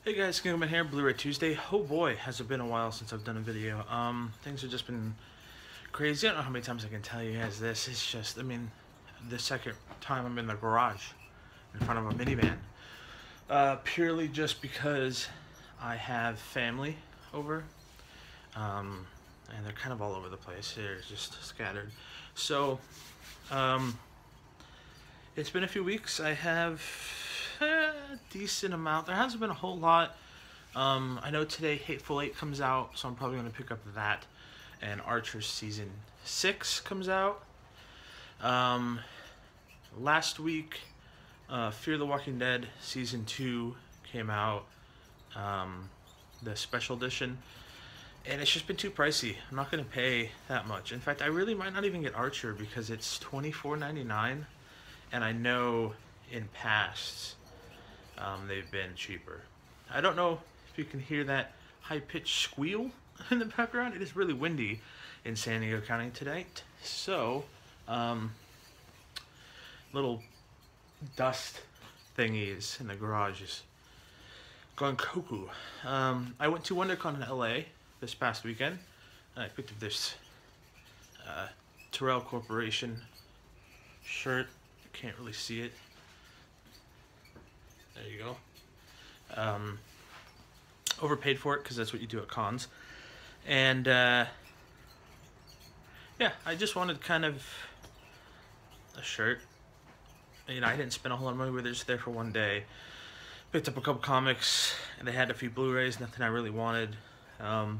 Hey guys, Gilman here, Blu-ray Tuesday. Oh boy, has it been a while since I've done a video. Things have just been crazy. I don't know how many times I can tell you guys this. It's just, the second time I'm in the garage in front of a minivan. Purely just because I have family over. And they're kind of all over the place. They're just scattered. So, it's been a few weeks. I have a decent amount. There hasn't been a whole lot. I know today Hateful Eight comes out, so I'm probably going to pick up that. And Archer Season 6 comes out. Last week, Fear the Walking Dead Season 2 came out, the special edition. And it's just been too pricey. I'm not going to pay that much. In fact, I really might not even get Archer because it's $24.99. And I know in past, they've been cheaper. I don't know if you can hear that high-pitched squeal in the background. It is really windy in San Diego County today. So, little dust thingies in the garage is going cuckoo. I went to WonderCon in LA this past weekend. I picked up this Terrell Corporation shirt. You can't really see it. There you go. Overpaid for it because that's what you do at cons. And yeah, I just wanted kind of a shirt. You know, I didn't spend a whole lot of money. We were just there for one day. Picked up a couple comics, and they had a few Blu-rays. Nothing I really wanted. So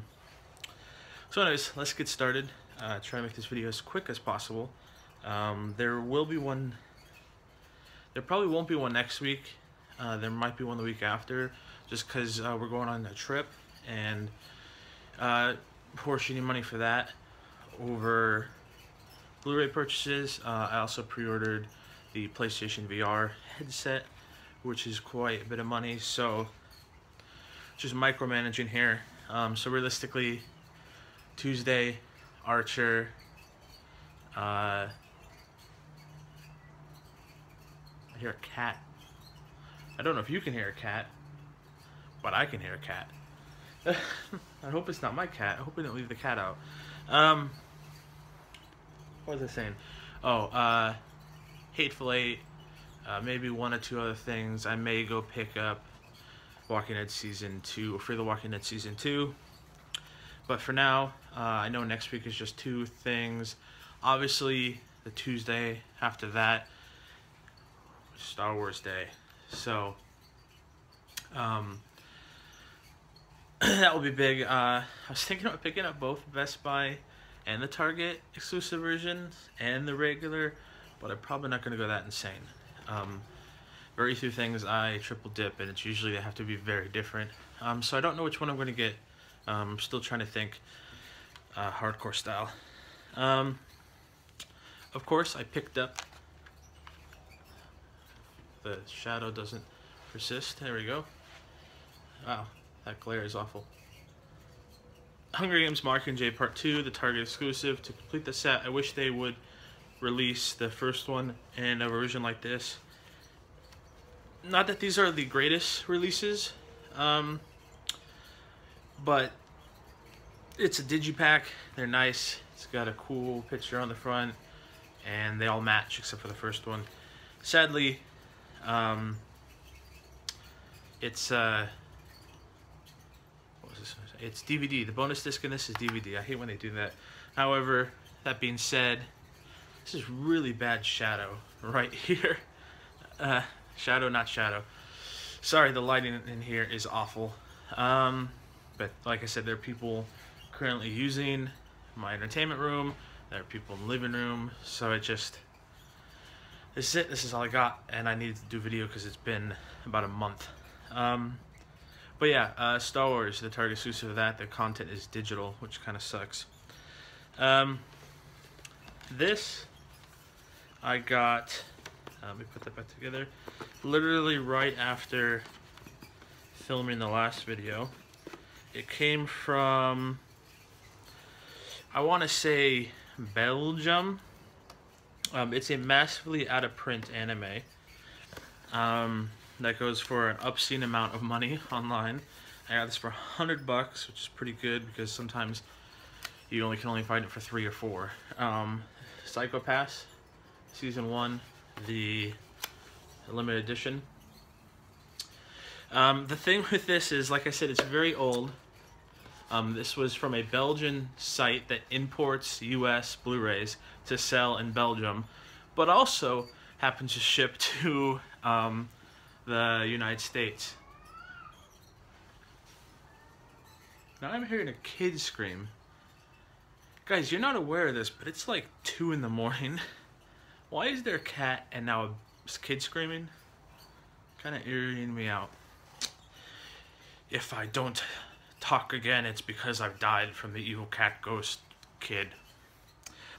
anyways, let's get started. Try to make this video as quick as possible. There will be one. There probably won't be one next week. There might be one the week after, just because we're going on a trip, and portioning money for that over Blu-ray purchases. I also pre-ordered the PlayStation VR headset, which is quite a bit of money, so just micromanaging here. So realistically, Tuesday, Archer, I hear a cat. I don't know if you can hear a cat, but I can hear a cat. I hope it's not my cat. I hope we didn't leave the cat out. What was I saying? Oh, Hateful Eight, maybe one or two other things. I may go pick up Walking Dead Season 2, or Fear the Walking Dead Season 2. But for now, I know next week is just two things. Obviously, the Tuesday after that, Star Wars Day. So, that will be big. I was thinking about picking up both Best Buy and the Target exclusive versions and the regular, but I'm probably not going to go that insane. Very few things I triple dip, and it's usually they have to be very different. So I don't know which one I'm going to get. I'm still trying to think hardcore style. Of course, I picked up, the shadow doesn't persist. There we go. Wow, that glare is awful. Hunger Games Mockingjay Part 2, the Target exclusive. To complete the set, I wish they would release the first one in a version like this. Not that these are the greatest releases, but it's a digipack. They're nice. It's got a cool picture on the front, and they all match except for the first one. Sadly, it's what was this? It's DVD. The bonus disc in this is DVD. I hate when they do that. However, that being said, this is really bad shadow right here. Shadow, not shadow. Sorry, the lighting in here is awful. But like I said, there are people currently using my entertainment room. There are people in the living room. So it just, this is it. This is all I got, and I needed to do video because it's been about a month. But yeah, Star Wars, the Target exclusive of that. The content is digital, which kind of sucks. This I got. Let me put that back together. Literally right after filming the last video. It came from, I want to say, Belgium. It's a massively out of print anime. that goes for an obscene amount of money online. I got this for $100, which is pretty good because sometimes you can only find it for 3 or 4. Psycho Pass, Season 1, the limited edition. The thing with this is, like I said, it's very old. This was from a Belgian site that imports US Blu-rays to sell in Belgium, but also happens to ship to the United States. Now I'm hearing a kid scream. Guys, you're not aware of this, but it's like 2 in the morning. Why is there a cat and now a kid screaming? Kind of irritating me out. If I don't talk again, it's because I've died from the evil cat ghost kid.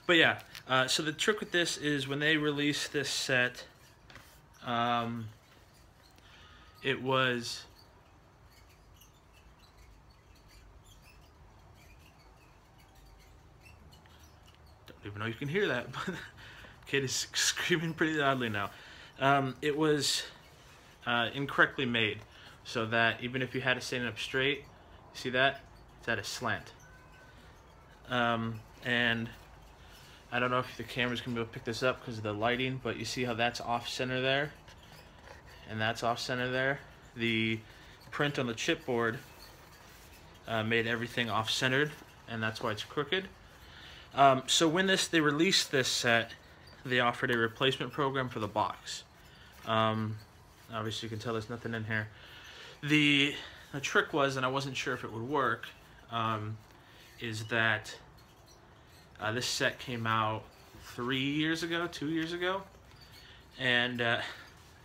But yeah, so the trick with this is when they released this set, it was... Don't even know you can hear that, but the kid is screaming pretty loudly now. It was incorrectly made, so that even if you had it standing up straight, see that? It's at a slant. And I don't know if the camera's gonna be able to pick this up because of the lighting, but you see how that's off center there? And that's off center there? The print on the chipboard made everything off centered, and that's why it's crooked. So when they released this set, they offered a replacement program for the box. Obviously you can tell there's nothing in here. The trick was, and I wasn't sure if it would work, is that this set came out 2 years ago, and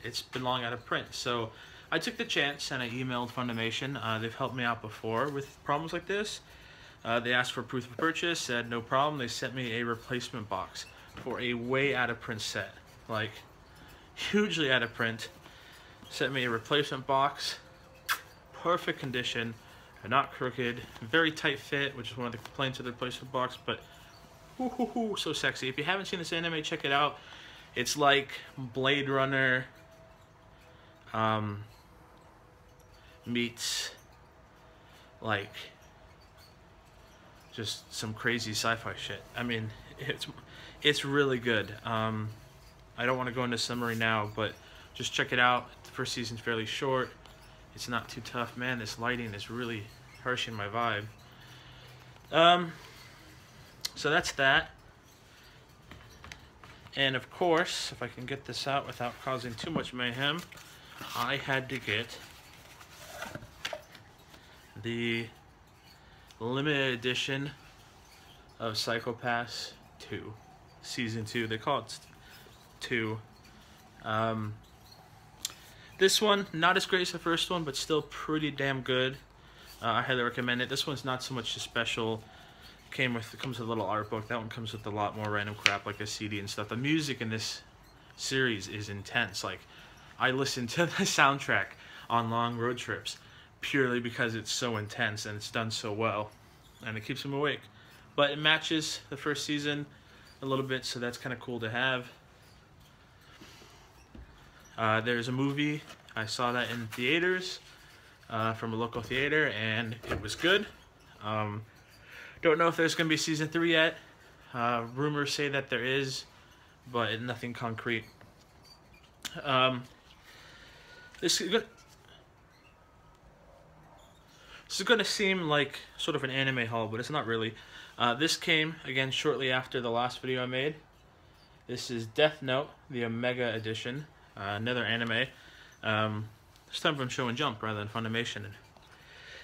it's been long out of print. So I took the chance and I emailed Funimation. They've helped me out before with problems like this. They asked for proof of purchase, said no problem. They sent me a replacement box for a way out of print set, like hugely out of print. Sent me a replacement box, perfect condition, not crooked, very tight fit, which is one of the complaints of the replacement box, but so sexy. If you haven't seen this anime, check it out. It's like Blade Runner meets like just some crazy sci-fi shit. I mean, it's really good. I don't want to go into summary now, but just check it out. The first season's fairly short. It's not too tough. Man, this lighting is really harshing my vibe. So that's that. And of course, if I can get this out without causing too much mayhem, I had to get the limited edition of Psycho Pass 2, Season 2. They call it 2. This one, not as great as the first one, but still pretty damn good. I highly recommend it. This one's not so much a special. It comes with a little art book. That one comes with a lot more random crap like a CD and stuff. The music in this series is intense. Like, I listen to the soundtrack on long road trips purely because it's so intense and it's done so well, and it keeps them awake. But it matches the first season a little bit, so that's kind of cool to have. There's a movie. I saw that in theaters from a local theater, and it was good. Don't know if there's going to be season 3 yet. Rumors say that there is, but nothing concrete. This is going to seem like sort of an anime haul, but it's not really. This came, again, shortly after the last video I made. This is Death Note, the Omega Edition. Another anime. This time from Show and Jump rather than Funimation.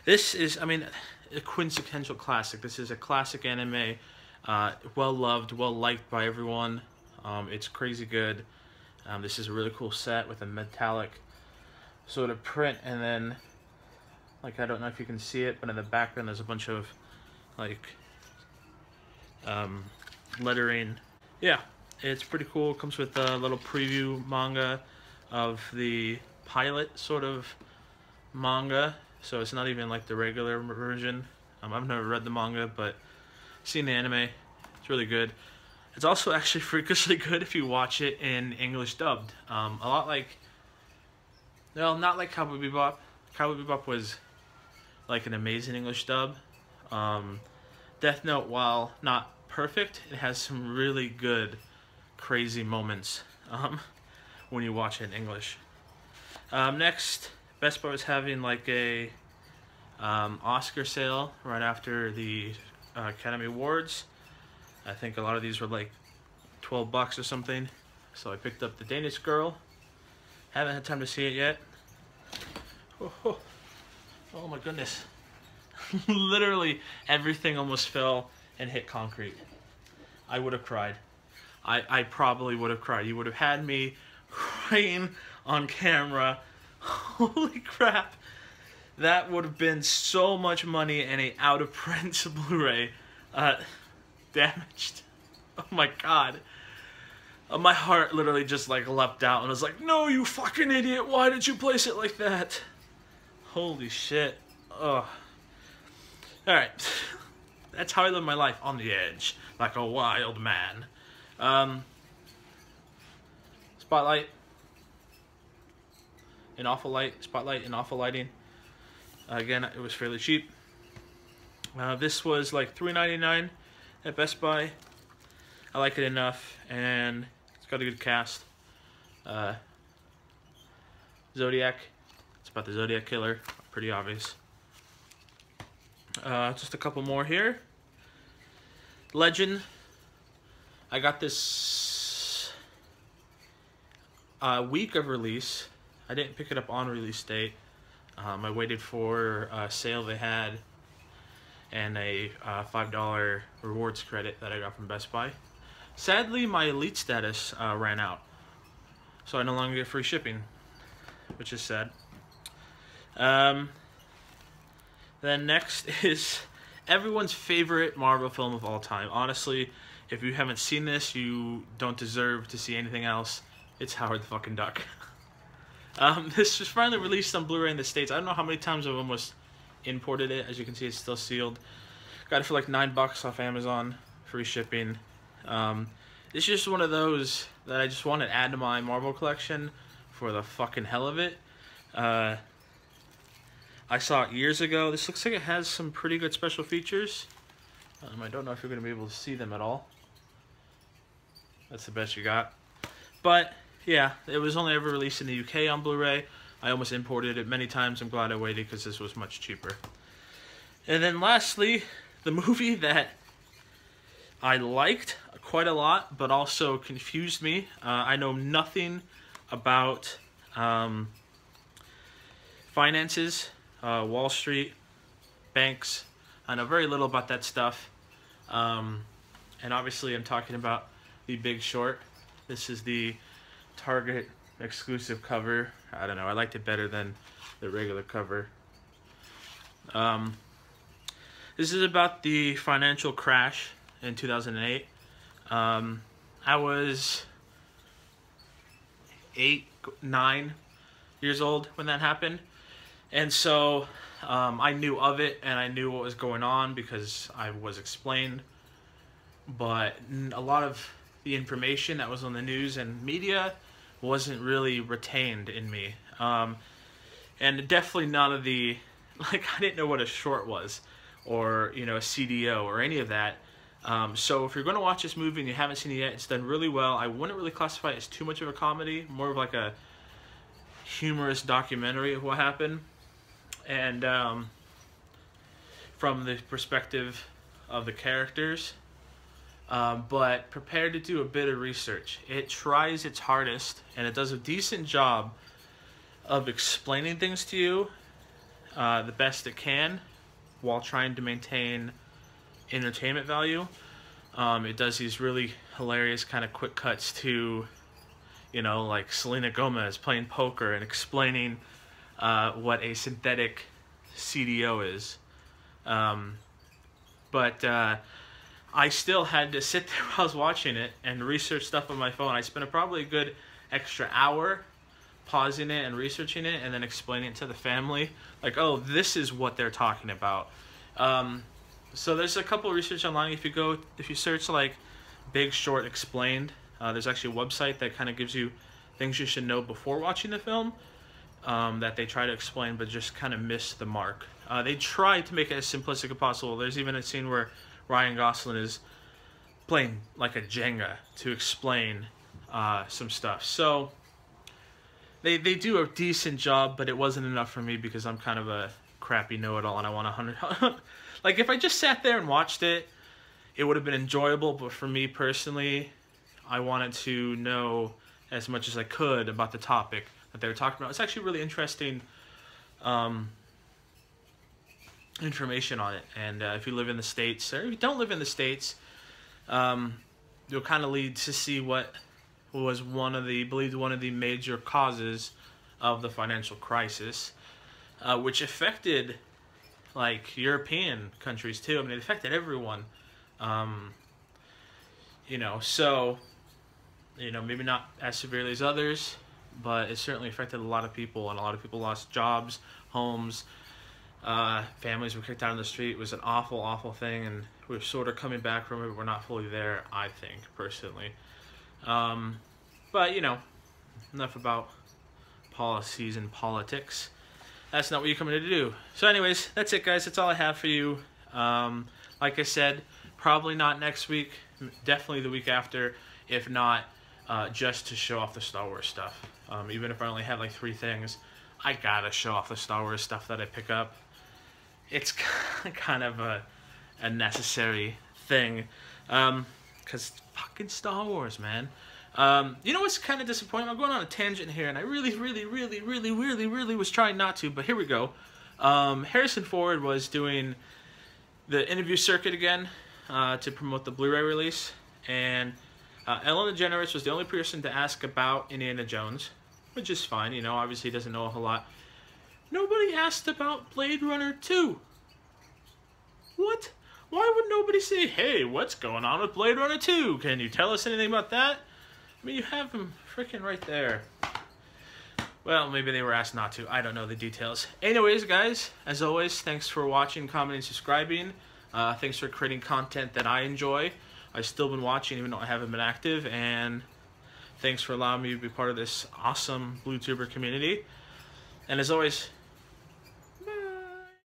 This is, I mean, a quintessential classic. This is a classic anime, well loved, well liked by everyone. It's crazy good. This is a really cool set with a metallic sort of print, and then, like, I don't know if you can see it, but in the background there's a bunch of like lettering. Yeah, it's pretty cool. It comes with a little preview manga of the pilot sort of manga, so it's not even like the regular version. I've never read the manga, but seen the anime. It's really good. It's also actually freakishly good if you watch it in English dubbed. A lot like well, not like Cowboy Bebop. Cowboy Bebop was like an amazing English dub. Death Note, while not perfect, it has some really good, crazy moments when you watch it in English. Next, Best Buy was having like a Oscar sale right after the Academy Awards. I think a lot of these were like $12 or something. So I picked up The Danish Girl. Haven't had time to see it yet. Oh my goodness. Literally everything almost fell and hit concrete. I would have cried. I probably would have cried. You would have had me crying on camera. Holy crap. That would have been so much money and a out of print Blu-ray damaged. Oh my god. My heart literally just like leapt out and was like, no, you fucking idiot, why did you place it like that? Holy shit. Ugh. Alright. That's how I live my life, on the edge, like a wild man. Spotlight. An awful light. Spotlight and awful lighting. Again, it was fairly cheap. This was like $3.99 at Best Buy. I like it enough, and it's got a good cast. Zodiac. It's about the Zodiac Killer. Pretty obvious. Just a couple more here. Legend. I got this week of release. I didn't pick it up on release date. I waited for a sale they had and a $5 rewards credit that I got from Best Buy. Sadly, my Elite status ran out, so I no longer get free shipping, which is sad. Then next is everyone's favorite Marvel film of all time. Honestly, if you haven't seen this, you don't deserve to see anything else. It's Howard the fucking Duck. This was finally released on Blu-ray in the States. I don't know how many times I've almost imported it. As you can see, it's still sealed. Got it for like $9 off Amazon, free shipping. It's just one of those that I just want to add to my Marvel collection for the fucking hell of it. I saw it years ago. This looks like it has some pretty good special features. I don't know if you're going to be able to see them at all. That's the best you got. But yeah, it was only ever released in the UK on Blu-ray. I almost imported it many times. I'm glad I waited because this was much cheaper. And then lastly, the movie that I liked quite a lot, but also confused me. I know nothing about finances, Wall Street, banks. I know very little about that stuff. And obviously I'm talking about The Big Short. This is the Target exclusive cover. I don't know, I liked it better than the regular cover. This is about the financial crash in 2008. I was 9 years old when that happened, and so I knew of it and I knew what was going on because I was explained, but a lot of the information that was on the news and media wasn't really retained in me, and definitely none of the, like, I didn't know what a short was, or, you know, a CDO or any of that. So if you're going to watch this movie and you haven't seen it yet, it's done really well. I wouldn't really classify it as too much of a comedy, more of like a humorous documentary of what happened. And from the perspective of the characters, but prepared to do a bit of research. It tries its hardest, and it does a decent job of explaining things to you the best it can, while trying to maintain entertainment value. It does these really hilarious kind of quick cuts to, you know, like Selena Gomez playing poker and explaining what a synthetic CDO is. But I still had to sit there while I was watching it and research stuff on my phone. I spent probably a good extra hour pausing it and researching it and then explaining it to the family. Like, oh, this is what they're talking about. So there's a couple of research online. If you search like Big Short Explained, there's actually a website that kind of gives you things you should know before watching the film. that they try to explain, but just kind of miss the mark. They try to make it as simplistic as possible. There's even a scene where Ryan Gosling is playing like a Jenga to explain some stuff. So they do a decent job, but it wasn't enough for me because I'm kind of a crappy know-it-all and I want 100. Like, if I just sat there and watched it, it would have been enjoyable, but for me personally, I wanted to know as much as I could about the topic that they were talking about. It's actually really interesting information on it, and if you live in the States, or if you don't live in the States, you'll kind of lead to see what was believed one of the major causes of the financial crisis, which affected like European countries too. I mean, it affected everyone. You know, so, you know, maybe not as severely as others, but it certainly affected a lot of people, and a lot of people lost jobs, homes, families were kicked out on the street. It was an awful, awful thing, and we're sort of coming back from it, but we're not fully there, I think, personally. But, you know, enough about policies and politics. That's not what you're coming to do. So anyways, that's it, guys. That's all I have for you. Like I said, probably not next week. Definitely the week after. If not, just to show off the Star Wars stuff. Even if I only have like 3 things, I gotta show off the Star Wars stuff that I pick up. It's kind of a necessary thing. Because fucking Star Wars, man. You know what's kind of disappointing? I'm going on a tangent here, and I really was trying not to, but here we go. Harrison Ford was doing the interview circuit again to promote the Blu-ray release, and Ellen DeGeneres was the only person to ask about Indiana Jones, which is fine, you know, obviously he doesn't know a whole lot. Nobody asked about Blade Runner 2. What? Why would nobody say, hey, what's going on with Blade Runner 2? Can you tell us anything about that? I mean, you have him freaking right there. Well, maybe they were asked not to. I don't know the details. Anyways, guys, as always, thanks for watching, commenting, subscribing. Thanks for creating content that I enjoy. I've still been watching even though I haven't been active. And thanks for allowing me to be part of this awesome BlueTuber community. And as always,